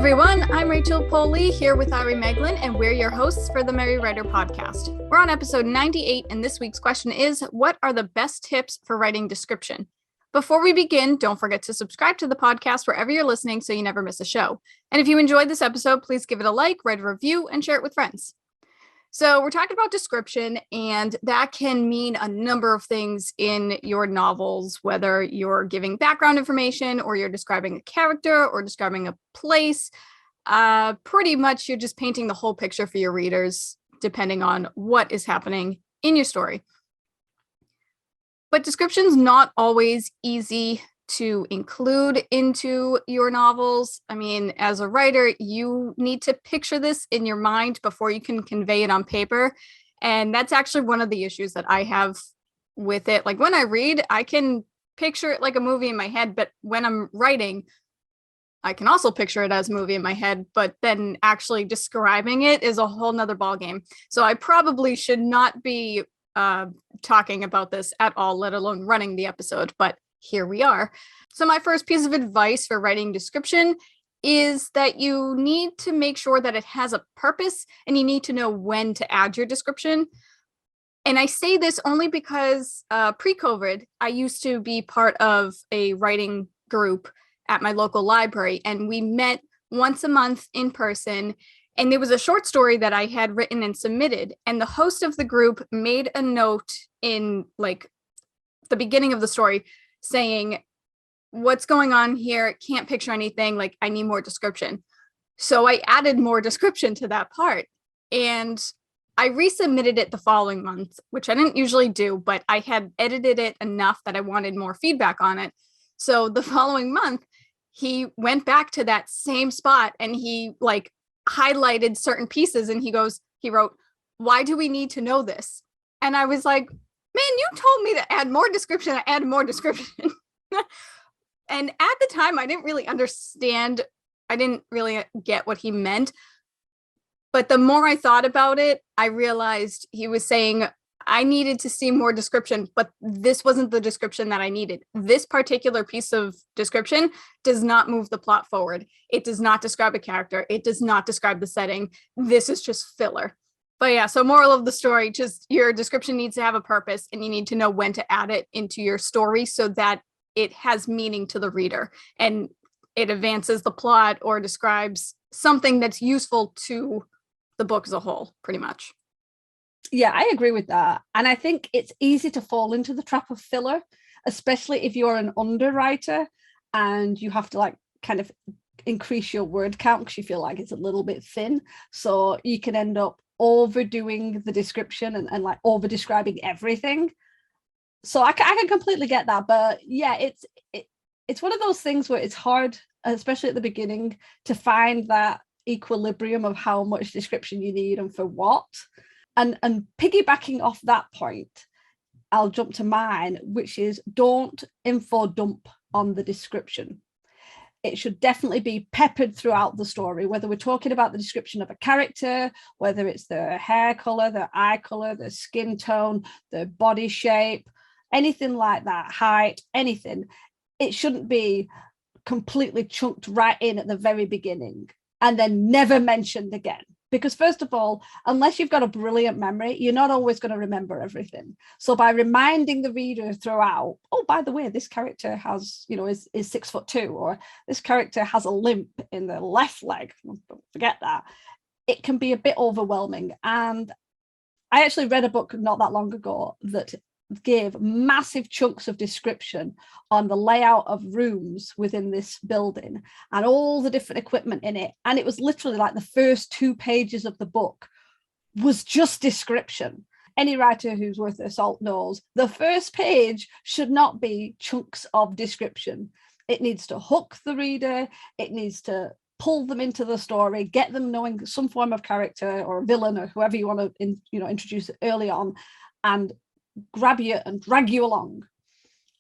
everyone, I'm Rachel Poley here with Ari Meglin, and we're your hosts for the Merry Writer podcast. We're on episode 98, and this week's question is, what are the best tips for writing description? Before we begin, don't forget to subscribe to the podcast wherever you're listening so you never miss a show. And if you enjoyed this episode, please give it a like, write a review, and share it with friends. So we're talking about description, and that can mean a number of things in your novels, whether you're giving background information or you're describing a character or describing a place. Pretty much you're just painting the whole picture for your readers, depending on what is happening in your story. But description's not always easy to include into your novels. I mean, as a writer, you need to picture this in your mind before you can convey it on paper. And that's actually one of the issues that I have with it. Like when I read, I can picture it like a movie in my head, but when I'm writing, I can also picture it as a movie in my head, but then actually describing it is a whole nother ballgame. So I probably should not be talking about this at all, let alone running the episode, but here we are. So my first piece of advice for writing description is that you need to make sure that it has a purpose and you need to know when to add your description. And I say this only because pre-COVID, I used to be part of a writing group at my local library, and we met once a month in person. And there was a short story that I had written and submitted, and the host of the group made a note in like the beginning of the story saying, what's going on here? Can't picture anything. Like, I need more description. So I added more description to that part. And I resubmitted it the following month, which I didn't usually do, but I had edited it enough that I wanted more feedback on it. So the following month, he went back to that same spot and he like highlighted certain pieces and he wrote, why do we need to know this? And I was like, man, you told me to add more description. I added more description. And at the time, I didn't really understand. I didn't really get what he meant. But the more I thought about it, I realized he was saying I needed to see more description, but this wasn't the description that I needed. This particular piece of description does not move the plot forward. It does not describe a character. It does not describe the setting. This is just filler. But yeah, so moral of the story, just your description needs to have a purpose and you need to know when to add it into your story so that it has meaning to the reader and it advances the plot or describes something that's useful to the book as a whole, pretty much. Yeah, I agree with that. And I think it's easy to fall into the trap of filler, especially if you're an underwriter and you have to like kind of increase your word count because you feel like it's a little bit thin. So you can end up overdoing the description and like over describing everything. So I can completely get that. But yeah, it's one of those things where it's hard, especially at the beginning, to find that equilibrium of how much description you need and for what. And piggybacking off that point, I'll jump to mine, which is don't info dump on the description. It should definitely be peppered throughout the story, whether we're talking about the description of a character, whether it's their hair color, their eye color, their skin tone, their body shape, anything like that, height, anything. It shouldn't be completely chunked right in at the very beginning and then never mentioned again. Because first of all, unless you've got a brilliant memory, you're not always going to remember everything. So by reminding the reader throughout, oh, by the way, this character has, is 6'2", or this character has a limp in the left leg. Don't forget that. It can be a bit overwhelming. And I actually read a book not that long ago that gave massive chunks of description on the layout of rooms within this building and all the different equipment in it. And it was literally like the first 2 pages of the book was just description. Any writer who's worth their salt knows the first page should not be chunks of description. It needs to hook the reader. It needs to pull them into the story, get them knowing some form of character or a villain or whoever you want to introduce early on, and grab you and drag you along.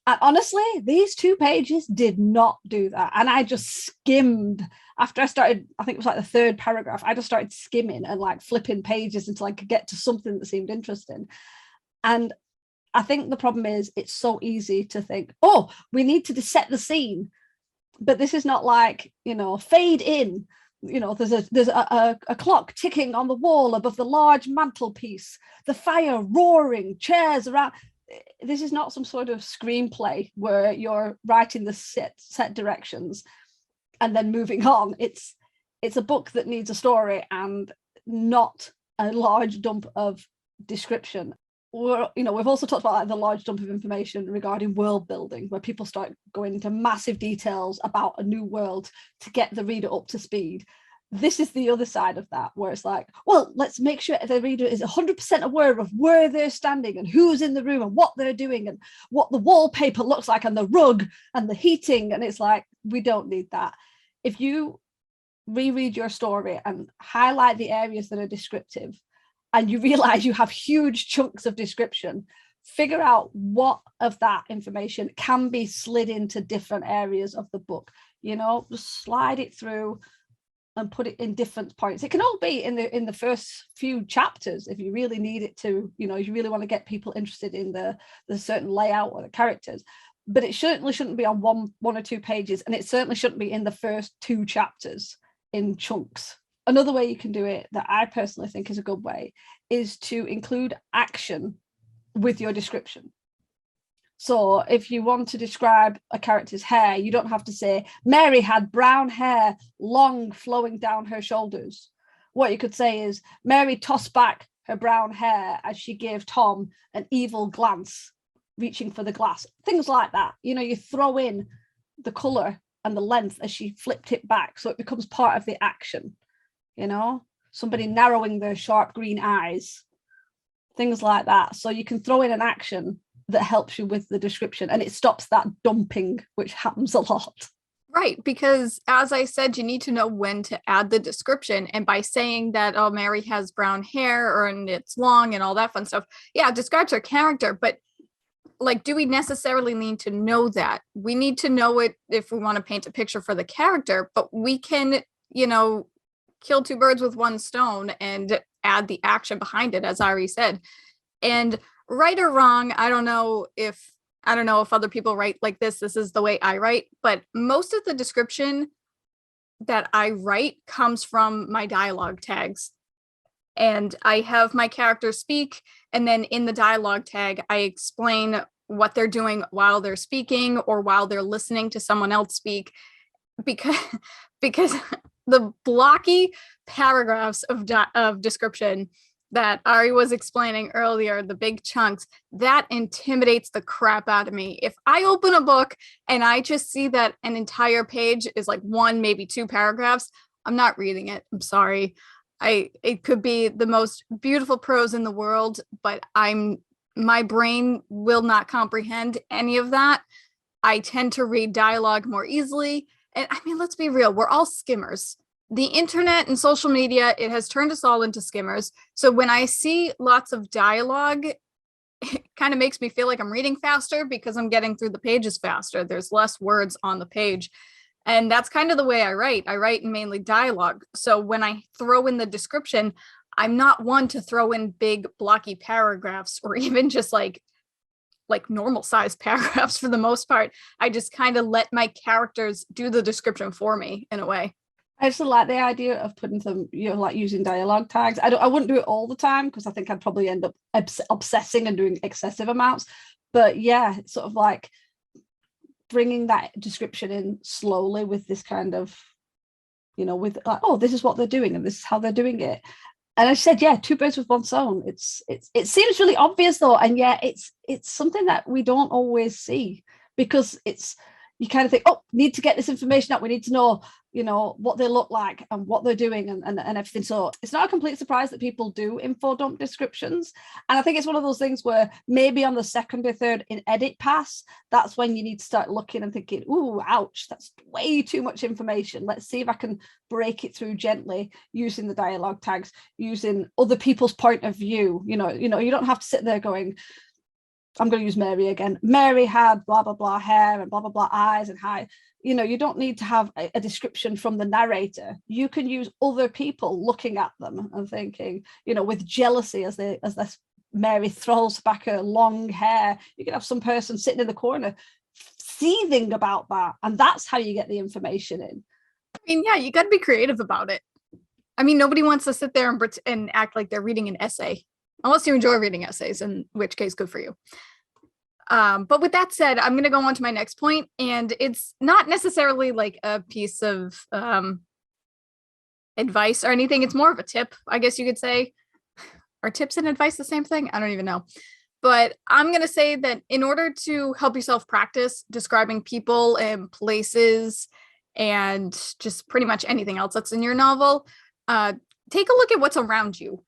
And honestly, these 2 pages did not do that. And I just skimmed after I started. I think it was like the 3rd paragraph. I just started skimming and like flipping pages until I could get to something that seemed interesting. And I think the problem is it's so easy to think, oh, we need to set the scene. But this is not like, fade in. there's a clock ticking on the wall above the large mantelpiece, the fire roaring, chairs around. This is not some sort of screenplay where you're writing the set directions and then moving on. It's a book that needs a story and not a large dump of description. We've also talked about the large dump of information regarding world building, where people start going into massive details about a new world to get the reader up to speed. This is the other side of that, where it's like, well, let's make sure the reader is 100% aware of where they're standing and who's in the room and what they're doing and what the wallpaper looks like and the rug and the heating. And it's like, we don't need that. If you reread your story and highlight the areas that are descriptive, and you realize you have huge chunks of description, figure out what of that information can be slid into different areas of the book. Just slide it through and put it in different points. It can all be in the first few chapters if you really need it to, if you really want to get people interested in the certain layout or the characters. But it certainly shouldn't be on one or two pages, and it certainly shouldn't be in the first two chapters in chunks. Another way you can do it that I personally think is a good way is to include action with your description. So if you want to describe a character's hair, you don't have to say, Mary had brown hair, long flowing down her shoulders. What you could say is, Mary tossed back her brown hair as she gave Tom an evil glance, reaching for the glass. Things like that. You throw in the colour and the length as she flipped it back, so it becomes part of the action. Somebody narrowing their sharp green eyes, things like that. So you can throw in an action that helps you with the description, and it stops that dumping, which happens a lot. Right, because as I said, you need to know when to add the description. And by saying that, oh, Mary has brown hair and it's long and all that fun stuff, yeah, it describes her character. But do we necessarily need to know that? We need to know it if we want to paint a picture for the character, but we can, kill two birds with one stone and add the action behind it, as Ari said. And right or wrong, I don't know if other people write like this. This is the way I write, but most of the description that I write comes from my dialogue tags. And I have my characters speak, and then in the dialogue tag, I explain what they're doing while they're speaking or while they're listening to someone else speak, because the blocky paragraphs of description that Ari was explaining earlier, the big chunks, that intimidates the crap out of me. If I open a book and I just see that an entire page is like one, maybe two paragraphs, I'm not reading it. I'm sorry. It could be the most beautiful prose in the world, but my brain will not comprehend any of that. I tend to read dialogue more easily. And I mean, let's be real, we're all skimmers. The internet and social media, it has turned us all into skimmers. So when I see lots of dialogue, it kind of makes me feel like I'm reading faster because I'm getting through the pages faster. There's less words on the page. And that's kind of the way I write. I write in mainly dialogue. So when I throw in the description, I'm not one to throw in big blocky paragraphs or even just like normal sized paragraphs for the most part. I just kind of let my characters do the description for me in a way. I just like the idea of putting them, using dialogue tags. I wouldn't do it all the time because I think I'd probably end up obsessing and doing excessive amounts. But yeah, it's sort of like bringing that description in slowly with this kind of, with like, oh, this is what they're doing and this is how they're doing it. And I said, yeah, two birds with one stone. It seems really obvious though, and yeah, it's something that we don't always see because you kind of think, oh, need to get this information out. We need to know, what they look like and what they're doing and everything. So it's not a complete surprise that people do info dump descriptions. And I think it's one of those things where maybe on the second or third in edit pass, that's when you need to start looking and thinking, ooh, ouch, that's way too much information. Let's see if I can break it through gently using the dialogue tags, using other people's point of view. You don't have to sit there going, I'm going to use Mary again. Mary had blah, blah, blah hair and blah, blah, blah eyes and high. You don't need to have a description from the narrator. You can use other people looking at them and thinking, with jealousy as this Mary throws back her long hair. You can have some person sitting in the corner seething about that. And that's how you get the information in. I mean, yeah, you got to be creative about it. I mean, nobody wants to sit there and act like they're reading an essay, unless you enjoy reading essays, in which case, good for you. But with that said, I'm going to go on to my next point, and it's not necessarily like a piece of advice or anything. It's more of a tip, I guess you could say. Are tips and advice the same thing? I don't even know. But I'm going to say that in order to help yourself practice describing people and places and just pretty much anything else that's in your novel, take a look at what's around you.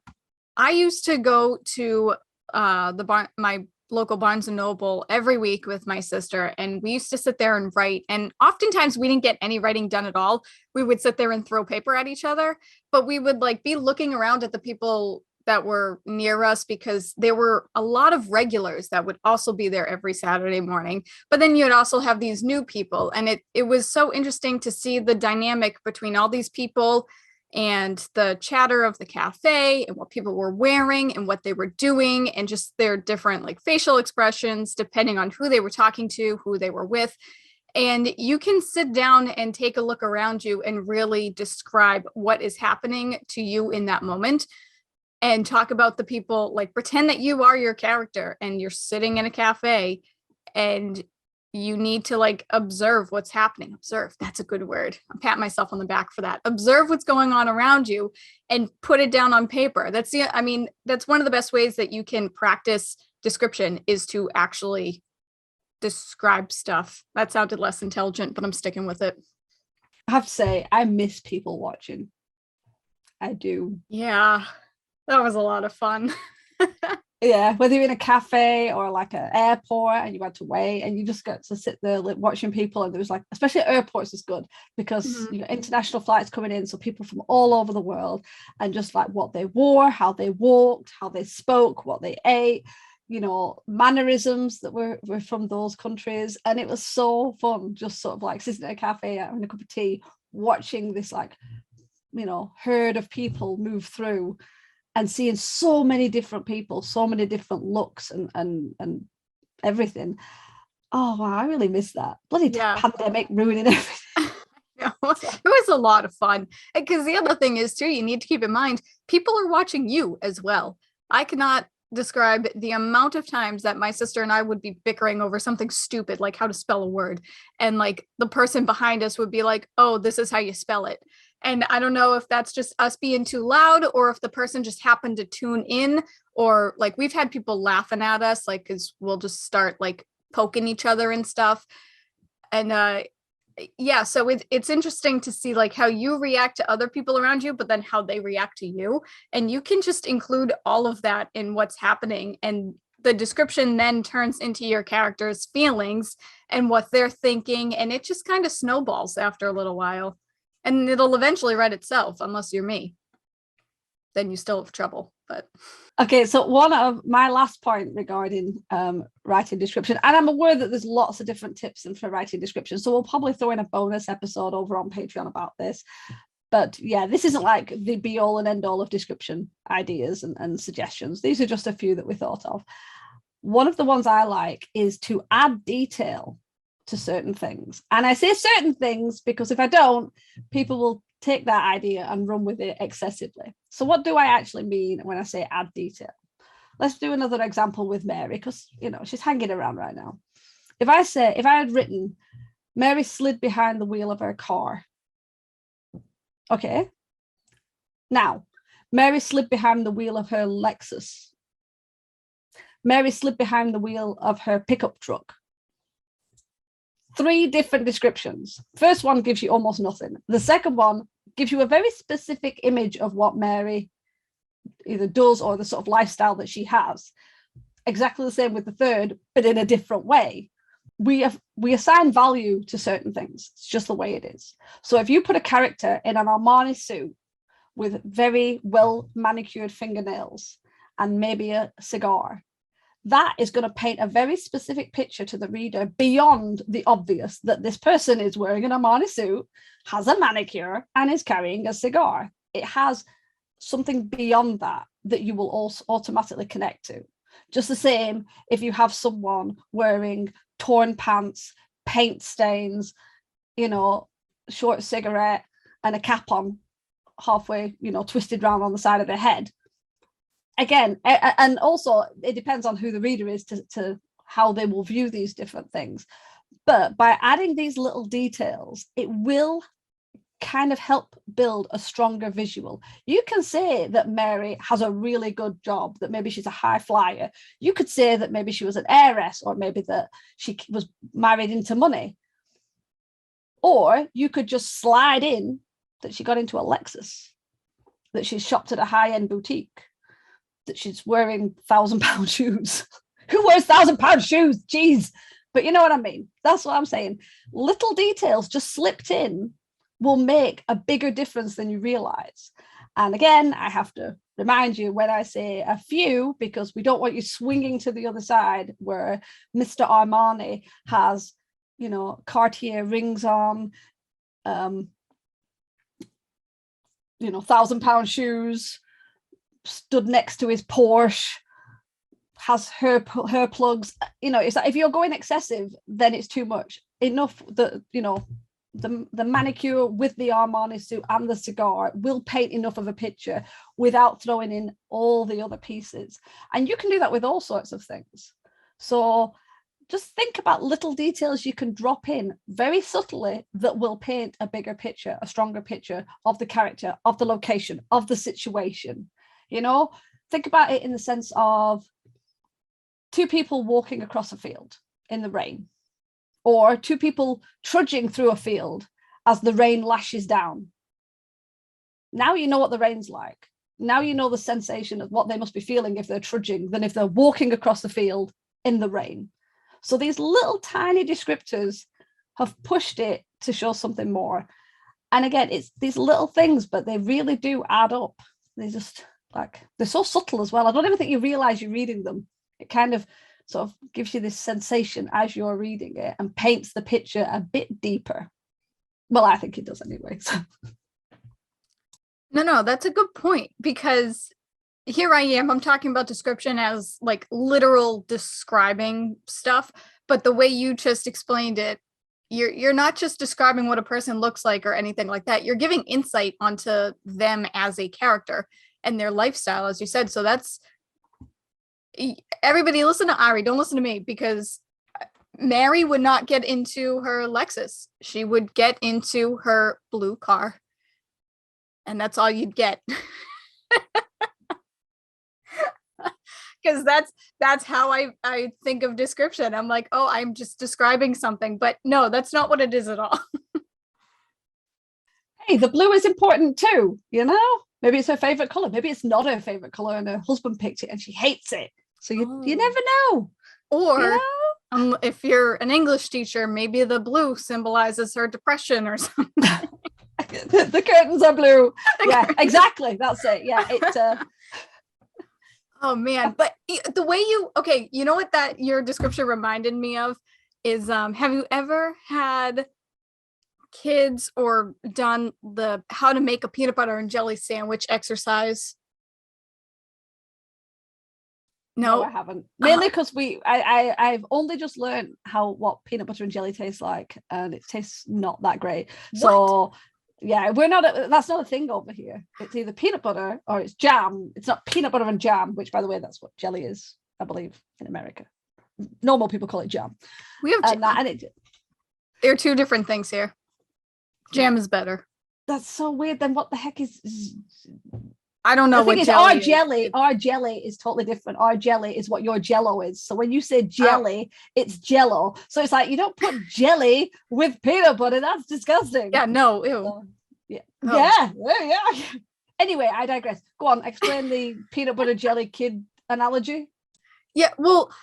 I used to go to my local Barnes and Noble every week with my sister, and we used to sit there and write. And oftentimes we didn't get any writing done at all. We would sit there and throw paper at each other, but we would like be looking around at the people that were near us, because there were a lot of regulars that would also be there every Saturday morning. But then you'd also have these new people, and it was so interesting to see the dynamic between all these people and the chatter of the cafe and what people were wearing and what they were doing, and just their different like facial expressions depending on who they were talking to, who they were with. And you can sit down and take a look around you and really describe what is happening to you in that moment, and talk about the people, like pretend that you are your character and you're sitting in a cafe, and you need to like observe what's happening. Observe, that's a good word. I'm patting myself on the back for that. Observe what's going on around you and put it down on paper. That's one of the best ways that you can practice description, is to actually describe stuff. That sounded less intelligent, but I'm sticking with it. I have to say, I miss people watching. I do. Yeah, that was a lot of fun. Yeah, whether you're in a cafe or like an airport and you had to wait and you just get to sit there like, watching people. And there was like, especially at airports is good because you know, international flights coming in, so people from all over the world, and just like what they wore, how they walked, how they spoke, what they ate, you know, mannerisms that were from those countries. And it was so fun, just sort of like sitting at a cafe having a cup of tea, watching this like, you know, herd of people move through, and seeing so many different people, so many different looks and everything. Oh wow, I really miss that. Bloody pandemic ruining everything. It was a lot of fun. Because the other thing is too, you need to keep in mind, people are watching you as well. I cannot describe the amount of times that my sister and I would be bickering over something stupid, like how to spell a word. And like the person behind us would be like, oh, this is how you spell it. And I don't know if that's just us being too loud, or if the person just happened to tune in, or like we've had people laughing at us, like, because we'll just start like poking each other and stuff. And yeah, so it's interesting to see like how you react to other people around you, but then how they react to you. And you can just include all of that in what's happening. And the description then turns into your character's feelings and what they're thinking. And it just kind of snowballs after a little while. And it'll eventually write itself, unless you're me. Then you still have trouble. But okay, so one of my last point regarding writing description, and I'm aware that there's lots of different tips for writing description, so we'll probably throw in a bonus episode over on Patreon about this. But yeah, this isn't like the be all and end all of description ideas and suggestions. These are just a few that we thought of. One of the ones I like is to add detail to certain things. And I say certain things because if I don't, people will take that idea and run with it excessively. So what do I actually mean when I say add detail? Let's do another example with Mary, because you know she's hanging around right now. If I had written Mary slid behind the wheel of her car. Okay. Now, Mary slid behind the wheel of her Lexus. Mary slid behind the wheel of her pickup truck. 3 different descriptions. First one gives you almost nothing. The second one gives you a very specific image of what Mary either does or the sort of lifestyle that she has. Exactly the same with the third, but in a different way. We assign value to certain things. It's just the way it is. So if you put a character in an Armani suit with very well manicured fingernails and maybe a cigar, that is going to paint a very specific picture to the reader beyond the obvious that this person is wearing an Armani suit, has a manicure, and is carrying a cigar. It has something beyond that you will also automatically connect to. Just the same if you have someone wearing torn pants, paint stains, you know, short cigarette, and a cap on halfway, twisted round on the side of their head. Again, and also it depends on who the reader is to how they will view these different things. But by adding these little details, it will kind of help build a stronger visual. You can say that Mary has a really good job, that maybe she's a high flyer. You could say that maybe she was an heiress, or maybe that she was married into money. Or you could just slide in that she got into a Lexus, that she's shopped at a high-end boutique, that she's wearing £1,000 shoes. Who wears £1,000 shoes? Jeez. But you know what I mean? That's what I'm saying. Little details just slipped in will make a bigger difference than you realize. And again, I have to remind you when I say a few, because we don't want you swinging to the other side where Mr. Armani has, Cartier rings on, £1,000 shoes, stood next to his Porsche, has her plugs. It's like if you're going excessive, then it's too much. Enough that the manicure with the Armani suit and the cigar will paint enough of a picture without throwing in all the other pieces. And you can do that with all sorts of things. So just think about little details you can drop in very subtly that will paint a bigger picture, a stronger picture of the character, of the location, of the situation. Think about it in the sense of two people walking across a field in the rain, or two people trudging through a field as the rain lashes down. Now you know what the rain's like. Now you know the sensation of what they must be feeling if they're trudging than if they're walking across the field in the rain. So these little tiny descriptors have pushed it to show something more. And again, it's these little things, but they really do add up. They just they're so subtle as well. I don't even think you realize you're reading them. It kind of sort of gives you this sensation as you're reading it and paints the picture a bit deeper. Well, I think it does anyway. So. No, that's a good point, because here I am, I'm talking about description as like literal describing stuff, but the way you just explained it, you're not just describing what a person looks like or anything like that. You're giving insight onto them as a character and their lifestyle, as you said. So that's, everybody listen to Ari, don't listen to me, because Mary would not get into her Lexus. She would get into her blue car. And that's all you'd get. Because that's how I think of description. I'm like, oh, I'm just describing something. But no, that's not what it is at all. Hey, the blue is important too, Maybe it's her favorite color. Maybe it's not her favorite color and her husband picked it and she hates it. So you never know. Or if you're an English teacher, maybe the blue symbolizes her depression or something. The curtains are blue. Yeah, exactly. That's it. Yeah, it's oh man, but the way you know what that your description reminded me of is have you ever had kids or done the how to make a peanut butter and jelly sandwich exercise? No, I haven't. Mainly because I've only just learned what peanut butter and jelly tastes like, and it tastes not that great. What? So yeah, that's not a thing over here. It's either peanut butter or it's jam. It's not peanut butter and jam, which by the way, that's what jelly is, I believe, in America. Normal people call it jam. We have jam. They're two different things here. Jam is better. That's so weird. Then what the heck is I don't know what jelly our jelly is totally different. Our jelly is what your jello is. So when you say jelly, it's jello. So it's like you don't put jelly with peanut butter. That's disgusting. Yeah, no, ew. Yeah. Oh. Yeah. Anyway, I digress. Go on, explain the peanut butter jelly kid analogy. Yeah, well,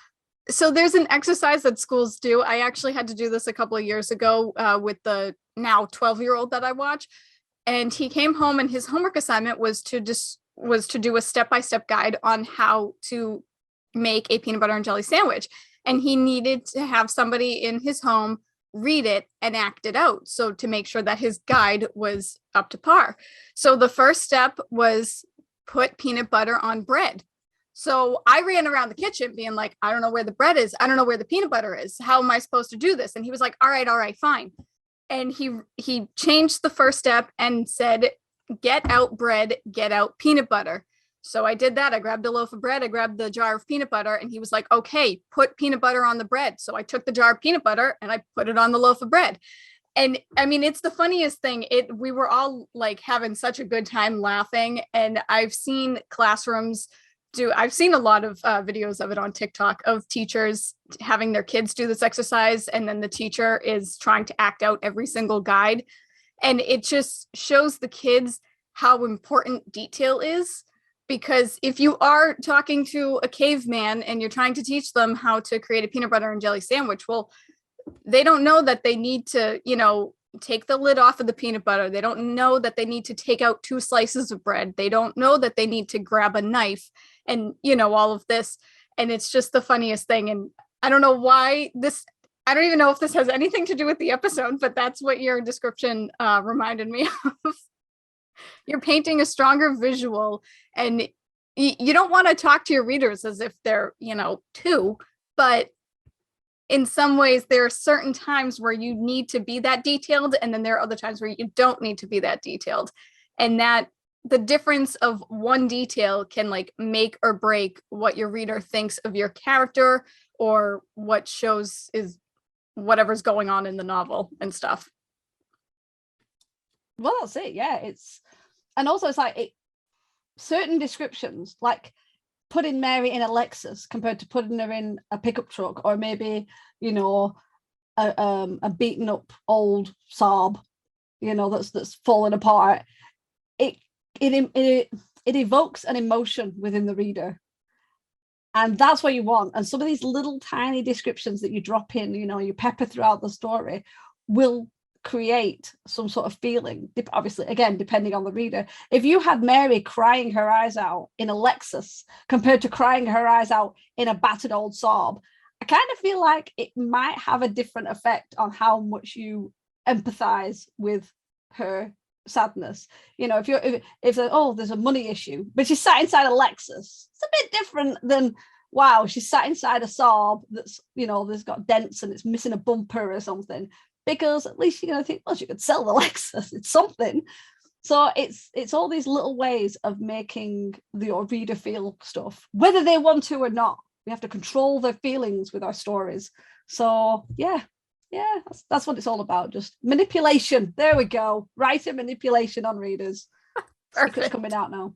so there's an exercise that schools do. I actually had to do this a couple of years ago with the now 12-year-old that I watch. And he came home and his homework assignment was to do a step-by-step guide on how to make a peanut butter and jelly sandwich. And he needed to have somebody in his home read it and act it out. So to make sure that his guide was up to par. So the first step was put peanut butter on bread. So I ran around the kitchen being like, I don't know where the bread is. I don't know where the peanut butter is. How am I supposed to do this? And he was like, all right, fine. and he changed the first step and said, get out bread, get out peanut butter. So I did that. I grabbed a loaf of bread, I grabbed the jar of peanut butter, and he was like, okay, put peanut butter on the bread. So I took the jar of peanut butter and I put it on the loaf of bread. And I mean, it's the funniest thing. We were all like having such a good time laughing. And I've seen classrooms I've seen a lot of videos of it on TikTok of teachers having their kids do this exercise. And then the teacher is trying to act out every single guide. And it just shows the kids how important detail is. Because if you are talking to a caveman and you're trying to teach them how to create a peanut butter and jelly sandwich, well, they don't know that they need to, take the lid off of the peanut butter. They don't know that they need to take out 2 slices of bread. They don't know that they need to grab a knife and, all of this. And it's just the funniest thing. And I don't know why I don't even know if this has anything to do with the episode, but that's what your description reminded me of. You're painting a stronger visual, and you don't want to talk to your readers as if they're, 2, but in some ways, there are certain times where you need to be that detailed, and then there are other times where you don't need to be that detailed. And that the difference of one detail can like make or break what your reader thinks of your character or what shows is whatever's going on in the novel and stuff. Well, that's it. Yeah, and also it's like certain descriptions, like putting Mary in a Lexus compared to putting her in a pickup truck, or maybe a beaten up old Saab, that's falling apart. It evokes an emotion within the reader, and that's what you want. And some of these little tiny descriptions that you drop in, you pepper throughout the story, will create some sort of feeling, obviously, again, depending on the reader. If you had Mary crying her eyes out in a Lexus compared to crying her eyes out in a battered old Saab, I kind of feel like it might have a different effect on how much you empathize with her sadness. If there's a money issue, but she's sat inside a Lexus, it's a bit different than, wow, she's sat inside a Saab that's, there's got dents and it's missing a bumper or something. Because at least you're going to think, well, you could sell the Lexus. It's something. So it's all these little ways of making your reader feel stuff, whether they want to or not. We have to control their feelings with our stories. So yeah, that's what it's all about. Just manipulation. There we go. Writer manipulation on readers. Secret's coming out now.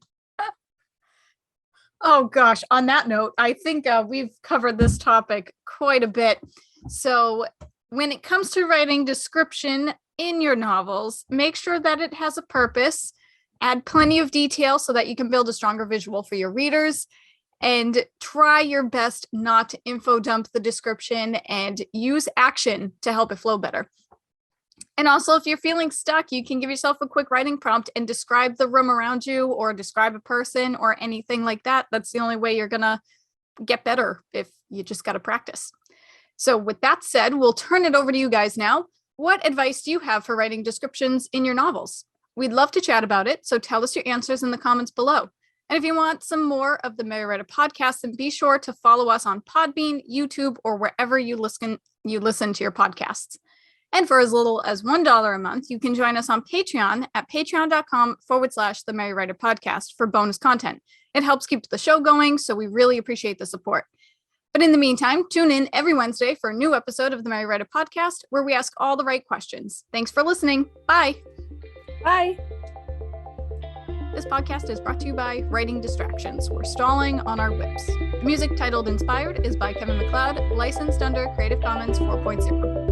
Oh gosh. On that note, I think we've covered this topic quite a bit. So when it comes to writing description in your novels, make sure that it has a purpose, add plenty of detail so that you can build a stronger visual for your readers, and try your best not to info dump the description and use action to help it flow better. And also, if you're feeling stuck, you can give yourself a quick writing prompt and describe the room around you or describe a person or anything like that. That's the only way you're going to get better, if you just got to practice. So with that said, we'll turn it over to you guys now. What advice do you have for writing descriptions in your novels? We'd love to chat about it, so tell us your answers in the comments below. And if you want some more of the Merry Writer podcast, then be sure to follow us on Podbean, YouTube, or wherever you listen to your podcasts. And for as little as $1 a month, you can join us on Patreon at patreon.com/the Merry Writer podcast for bonus content. It helps keep the show going, so we really appreciate the support. But in the meantime, tune in every Wednesday for a new episode of the Merry Writer podcast, where we ask all the right questions. Thanks for listening. Bye. Bye. This podcast is brought to you by Writing Distractions. We're stalling on our whips. The music titled Inspired is by Kevin MacLeod, licensed under Creative Commons 4.0.